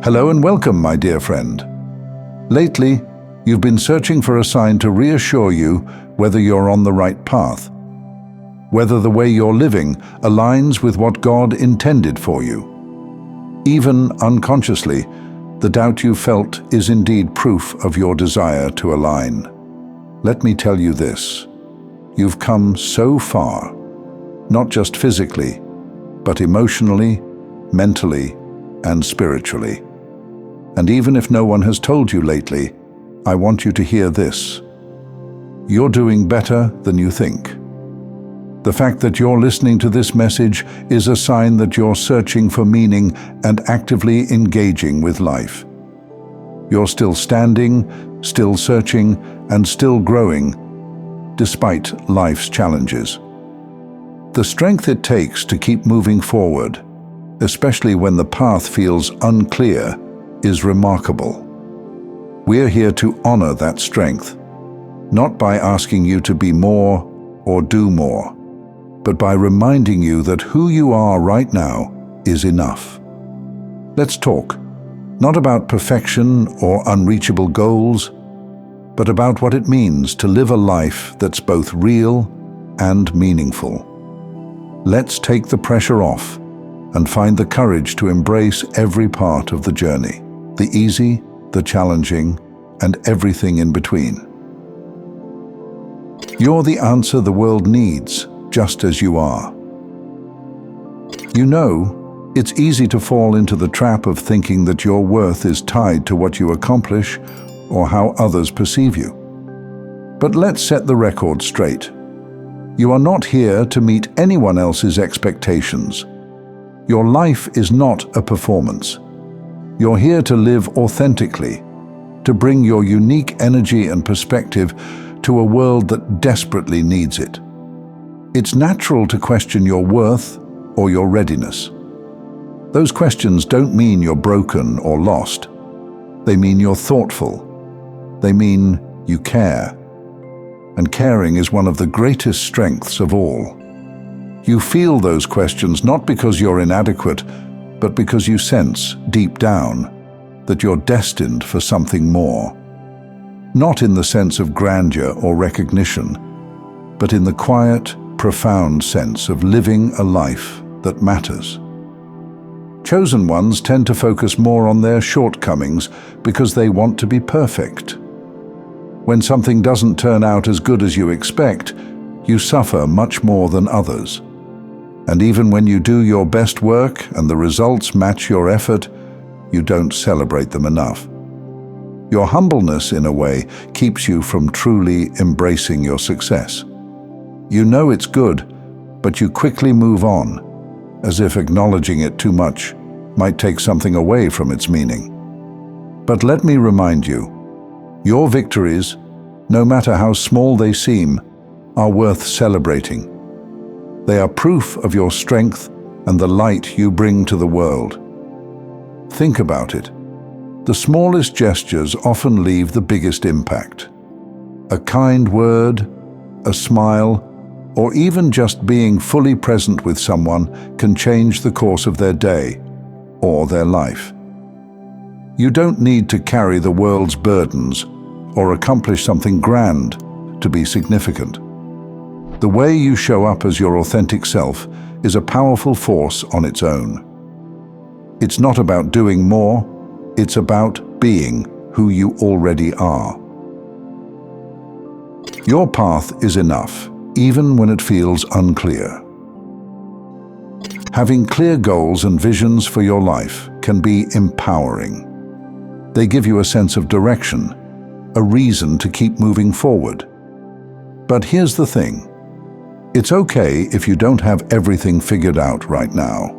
Hello and welcome, my dear friend. Lately, you've been searching for a sign to reassure you whether you're on the right path, whether the way you're living aligns with what God intended for you. Even unconsciously, the doubt you felt is indeed proof of your desire to align. Let me tell you this: you've come so far, not just physically, but emotionally, mentally, and spiritually. And even if no one has told you lately, I want you to hear this: you're doing better than you think. The fact that you're listening to this message is a sign that you're searching for meaning and actively engaging with life. You're still standing, still searching, and still growing, despite life's challenges. The strength it takes to keep moving forward, especially when the path feels unclear, is remarkable. We're here to honor that strength, not by asking you to be more or do more, but by reminding you that who you are right now is enough. Let's talk, not about perfection or unreachable goals, but about what it means to live a life that's both real and meaningful. Let's take the pressure off and find the courage to embrace every part of the journey, the easy, the challenging, and everything in between. You're the answer the world needs, just as you are. You know, it's easy to fall into the trap of thinking that your worth is tied to what you accomplish or how others perceive you. But let's set the record straight. You are not here to meet anyone else's expectations. Your life is not a performance. You're here to live authentically, to bring your unique energy and perspective to a world that desperately needs it. It's natural to question your worth or your readiness. Those questions don't mean you're broken or lost. They mean you're thoughtful. They mean you care. And caring is one of the greatest strengths of all. You feel those questions not because you're inadequate, but because you sense, deep down, that you're destined for something more. Not in the sense of grandeur or recognition, but in the quiet, profound sense of living a life that matters. Chosen ones tend to focus more on their shortcomings because they want to be perfect. When something doesn't turn out as good as you expect, you suffer much more than others. And even when you do your best work and the results match your effort, you don't celebrate them enough. Your humbleness, in a way, keeps you from truly embracing your success. You know it's good, but you quickly move on, as if acknowledging it too much might take something away from its meaning. But let me remind you, your victories, no matter how small they seem, are worth celebrating. They are proof of your strength and the light you bring to the world. Think about it. The smallest gestures often leave the biggest impact. A kind word, a smile, or even just being fully present with someone can change the course of their day or their life. You don't need to carry the world's burdens or accomplish something grand to be significant. The way you show up as your authentic self is a powerful force on its own. It's not about doing more, it's about being who you already are. Your path is enough, even when it feels unclear. Having clear goals and visions for your life can be empowering. They give you a sense of direction, a reason to keep moving forward. But here's the thing. It's okay if you don't have everything figured out right now.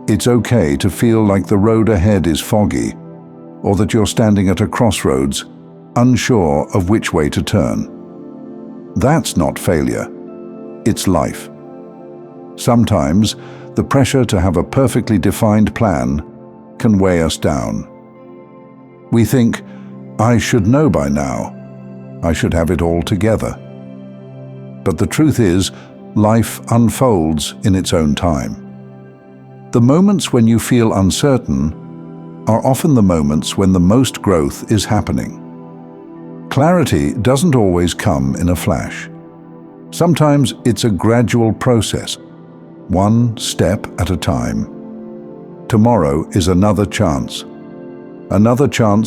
It's okay to feel like the road ahead is foggy, or that you're standing at a crossroads, unsure of which way to turn. That's not failure. It's life. Sometimes, the pressure to have a perfectly defined plan can weigh us down. We think, I should know by now. I should have it all together. But the truth is, life unfolds in its own time. The moments when you feel uncertain are often the moments when the most growth is happening. Clarity doesn't always come in a flash. Sometimes it's a gradual process, one step at a time. Tomorrow is another chance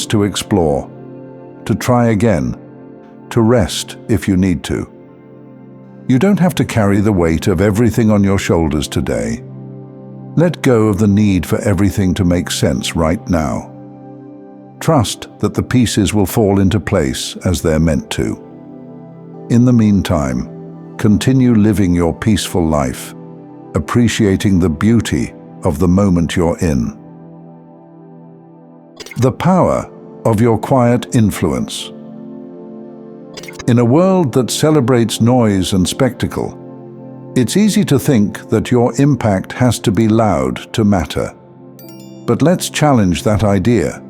to explore, to try again, to rest if you need to. You don't have to carry the weight of everything on your shoulders today. Let go of the need for everything to make sense right now. Trust that the pieces will fall into place as they're meant to. In the meantime, continue living your peaceful life, appreciating the beauty of the moment you're in. The power of your quiet influence. In a world that celebrates noise and spectacle, it's easy to think that your impact has to be loud to matter. But let's challenge that idea.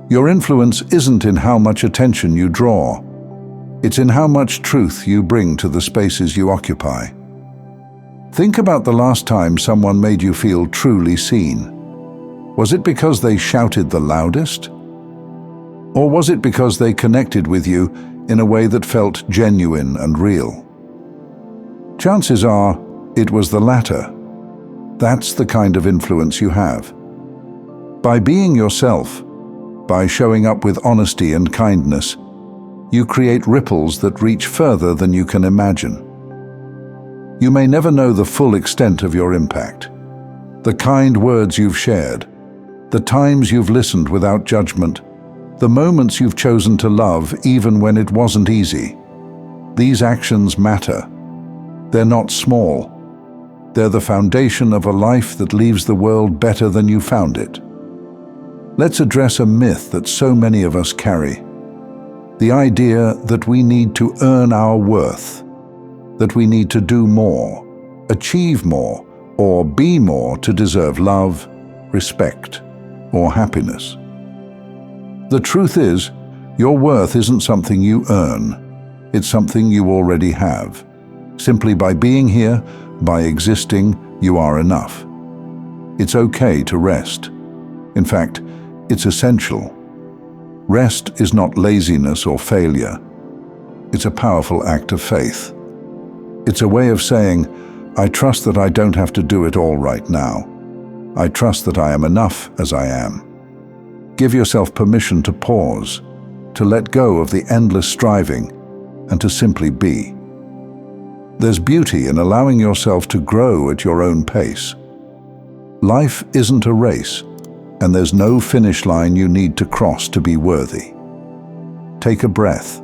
Your influence isn't in how much attention you draw. It's in how much truth you bring to the spaces you occupy. Think about the last time someone made you feel truly seen. Was it because they shouted the loudest? Or was it because they connected with you in a way that felt genuine and real? Chances are it was the latter. That's the kind of influence you have. By being yourself, by showing up with honesty and kindness, you create ripples that reach further than you can imagine. You may never know the full extent of your impact. The kind words you've shared, the times you've listened without judgment, the moments you've chosen to love even when it wasn't easy. These actions matter. They're not small. They're the foundation of a life that leaves the world better than you found it. Let's address a myth that so many of us carry. The idea that we need to earn our worth, that we need to do more, achieve more, or be more to deserve love, respect, or happiness. The truth is, your worth isn't something you earn. It's something you already have. Simply by being here, by existing, you are enough. It's okay to rest. In fact, it's essential. Rest is not laziness or failure. It's a powerful act of faith. It's a way of saying, I trust that I don't have to do it all right now. I trust that I am enough as I am. Give yourself permission to pause, to let go of the endless striving, and to simply be. There's beauty in allowing yourself to grow at your own pace. Life isn't a race, and there's no finish line you need to cross to be worthy. Take a breath.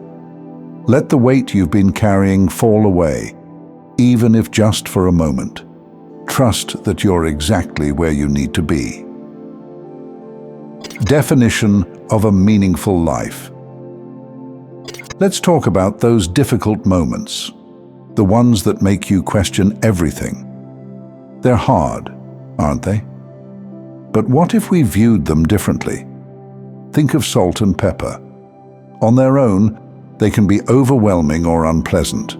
Let the weight you've been carrying fall away, even if just for a moment. Trust that you're exactly where you need to be. Definition of a meaningful life. Let's talk about those difficult moments, the ones that make you question everything. They're hard, aren't they? But what if we viewed them differently? Think of salt and pepper. On their own, they can be overwhelming or unpleasant.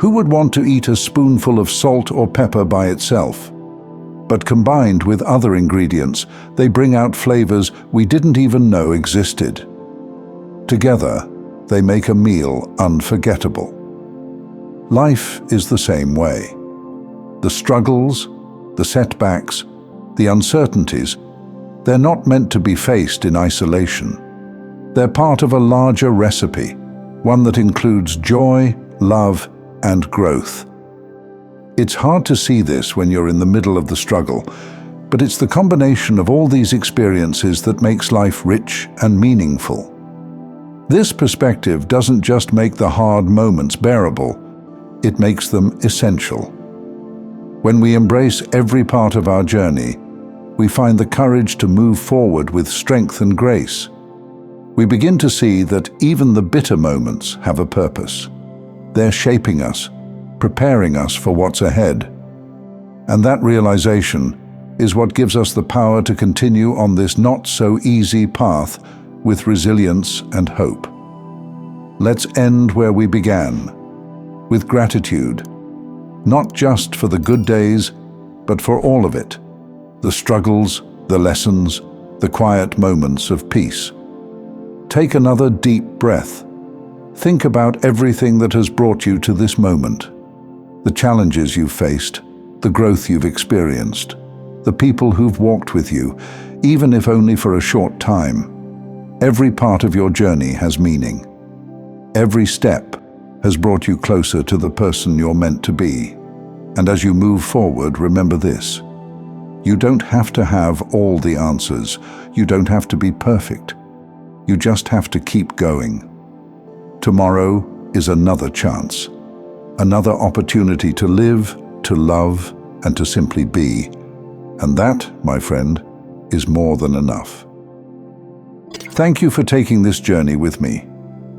Who would want to eat a spoonful of salt or pepper by itself? But combined with other ingredients, they bring out flavors we didn't even know existed. Together, they make a meal unforgettable. Life is the same way. The struggles, the setbacks, the uncertainties, they're not meant to be faced in isolation. They're part of a larger recipe, one that includes joy, love, and growth. It's hard to see this when you're in the middle of the struggle, but it's the combination of all these experiences that makes life rich and meaningful. This perspective doesn't just make the hard moments bearable, it makes them essential. When we embrace every part of our journey, we find the courage to move forward with strength and grace. We begin to see that even the bitter moments have a purpose. They're shaping us, preparing us for what's ahead. And that realization is what gives us the power to continue on this not-so-easy path with resilience and hope. Let's end where we began, with gratitude, not just for the good days, but for all of it. The struggles, the lessons, the quiet moments of peace. Take another deep breath. Think about everything that has brought you to this moment. The challenges you've faced, the growth you've experienced, the people who've walked with you, even if only for a short time. Every part of your journey has meaning. Every step has brought you closer to the person you're meant to be. And as you move forward, remember this. You don't have to have all the answers. You don't have to be perfect. You just have to keep going. Tomorrow is another chance, another opportunity to live, to love, and to simply be. And that, my friend, is more than enough. Thank you for taking this journey with me.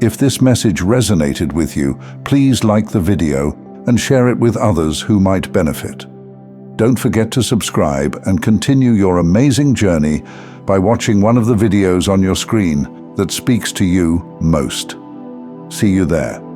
If this message resonated with you, please like the video and share it with others who might benefit. Don't forget to subscribe and continue your amazing journey by watching one of the videos on your screen that speaks to you most. See you there.